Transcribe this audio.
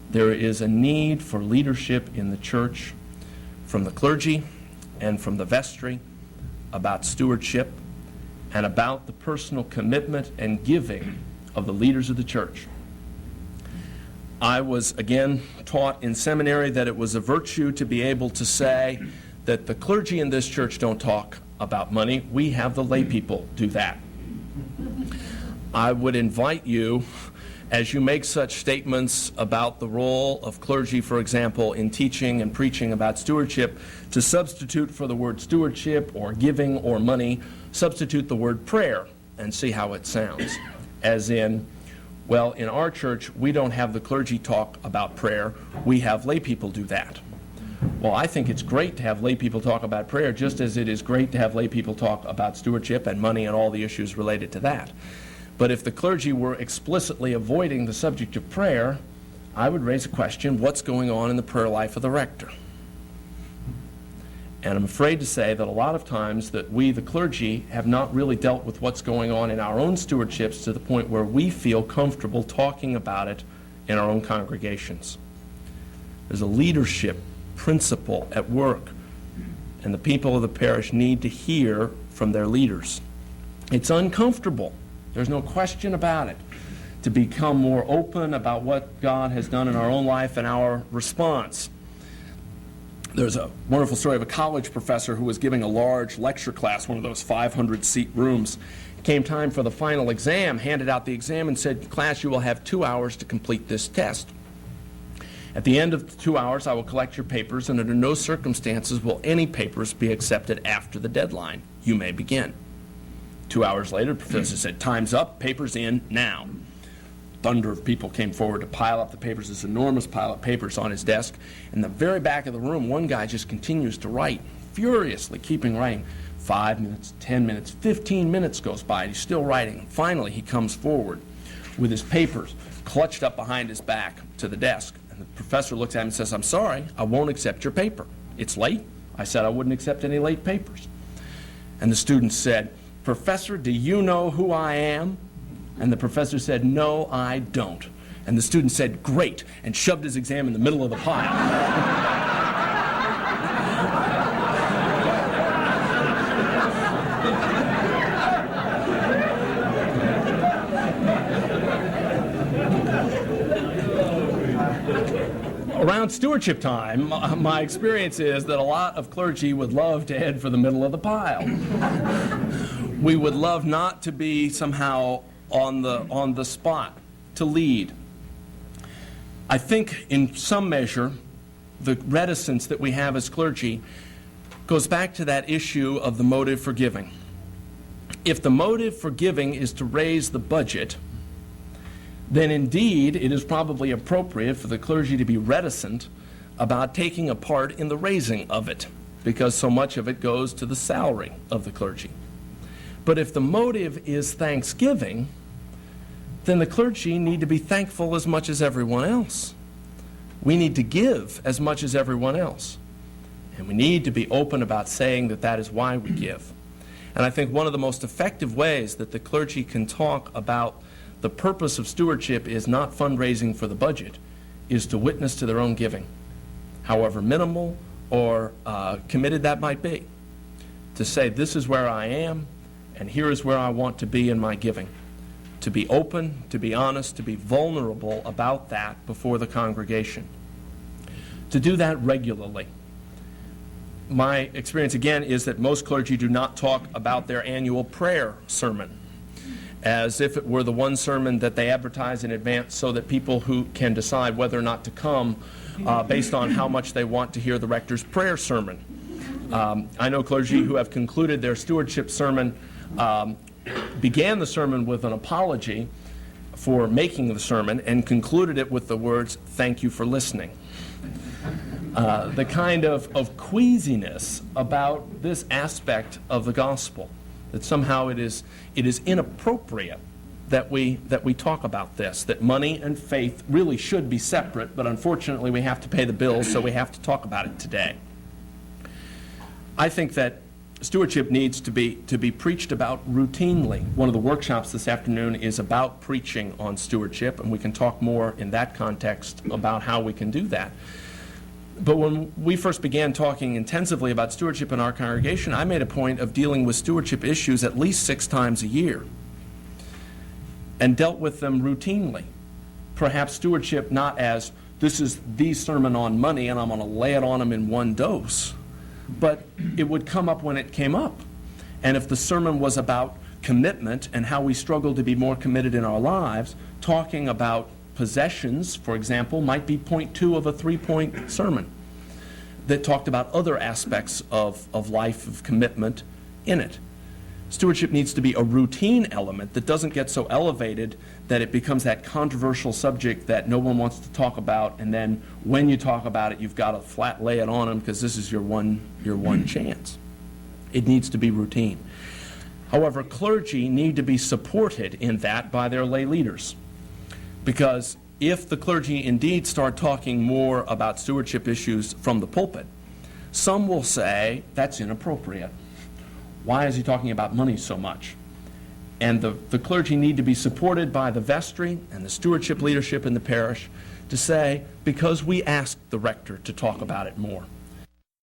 There is a need for leadership in the church from the clergy and from the vestry about stewardship and about the personal commitment and giving of the leaders of the church. I was, again, taught in seminary that it was a virtue to be able to say that the clergy in this church don't talk about money. We have the lay people do that. I would invite you, as you make such statements about the role of clergy, for example, in teaching and preaching about stewardship, to substitute for the word stewardship or giving or money, substitute the word prayer and see how it sounds. As in, well, in our church, we don't have the clergy talk about prayer. We have lay people do that. Well, I think it's great to have lay people talk about prayer, just as it is great to have lay people talk about stewardship and money and all the issues related to that. But if the clergy were explicitly avoiding the subject of prayer, I would raise a question: what's going on in the prayer life of the rector? And I'm afraid to say that a lot of times that we, the clergy, have not really dealt with what's going on in our own stewardships to the point where we feel comfortable talking about it in our own congregations. There's a leadership principle at work, and the people of the parish need to hear from their leaders. It's uncomfortable, there's no question about it, to become more open about what God has done in our own life and our response. There's a wonderful story of a college professor who was giving a large lecture class, one of those 500-seat rooms. It came time for the final exam, handed out the exam and said, "Class, you will have 2 hours to complete this test. At the end of the 2 hours, I will collect your papers, and under no circumstances will any papers be accepted after the deadline. You may begin." 2 hours later, the professor said, "Time's up, papers in now." Thunder of people came forward to pile up the papers, this enormous pile of papers on his desk. In the very back of the room, one guy just continues to write, furiously keeping writing. 5 minutes, 10 minutes, 15 minutes goes by, and he's still writing. Finally, he comes forward with his papers clutched up behind his back to the desk. And the professor looks at him and says, "I'm sorry, I won't accept your paper. It's late. I said I wouldn't accept any late papers." And the student said, "Professor, do you know who I am?" And the professor said, "No, I don't." And the student said, "Great," and shoved his exam in the middle of the pile. Around stewardship time, my experience is that a lot of clergy would love to head for the middle of the pile. We would love not to be somehow on the spot to lead. I think in some measure the reticence that we have as clergy goes back to that issue of the motive for giving. If the motive for giving is to raise the budget, then indeed it is probably appropriate for the clergy to be reticent about taking a part in the raising of it, because so much of it goes to the salary of the clergy. But if the motive is thanksgiving, then the clergy need to be thankful as much as everyone else. We need to give as much as everyone else. And we need to be open about saying that that is why we give. And I think one of the most effective ways that the clergy can talk about the purpose of stewardship is not fundraising for the budget, is to witness to their own giving, however minimal or committed that might be. To say, this is where I am, and here is where I want to be in my giving. To be open, to be honest, to be vulnerable about that before the congregation. To do that regularly. My experience, again, is that most clergy do not talk about their annual prayer sermon as if it were the one sermon that they advertise in advance so that people who can decide whether or not to come based on how much they want to hear the rector's prayer sermon. I know clergy who have concluded their stewardship sermon, began the sermon with an apology for making the sermon and concluded it with the words, "Thank you for listening." The kind of queasiness about this aspect of the gospel, that somehow it is inappropriate that we talk about this, that money and faith really should be separate, but unfortunately we have to pay the bills, so we have to talk about it today. I think that stewardship needs to be preached about routinely. One of the workshops this afternoon is about preaching on stewardship, and we can talk more in that context about how we can do that. But when we first began talking intensively about stewardship in our congregation, I made a point of dealing with stewardship issues at least 6 times a year and dealt with them routinely. Perhaps stewardship not as, this is the sermon on money and I'm going to lay it on them in one dose, but it would come up when it came up. And if the sermon was about commitment and how we struggle to be more committed in our lives, talking about possessions, for example, might be point 2 of a 3-point sermon that talked about other aspects of life, of commitment in it. Stewardship needs to be a routine element that doesn't get so elevated that it becomes that controversial subject that no one wants to talk about, and then when you talk about it, you've got to flat lay it on them because this is your one chance. It needs to be routine. However, clergy need to be supported in that by their lay leaders. Because if the clergy indeed start talking more about stewardship issues from the pulpit, some will say, that's inappropriate. Why is he talking about money so much? And the clergy need to be supported by the vestry and the stewardship leadership in the parish to say, because we asked the rector to talk about it more.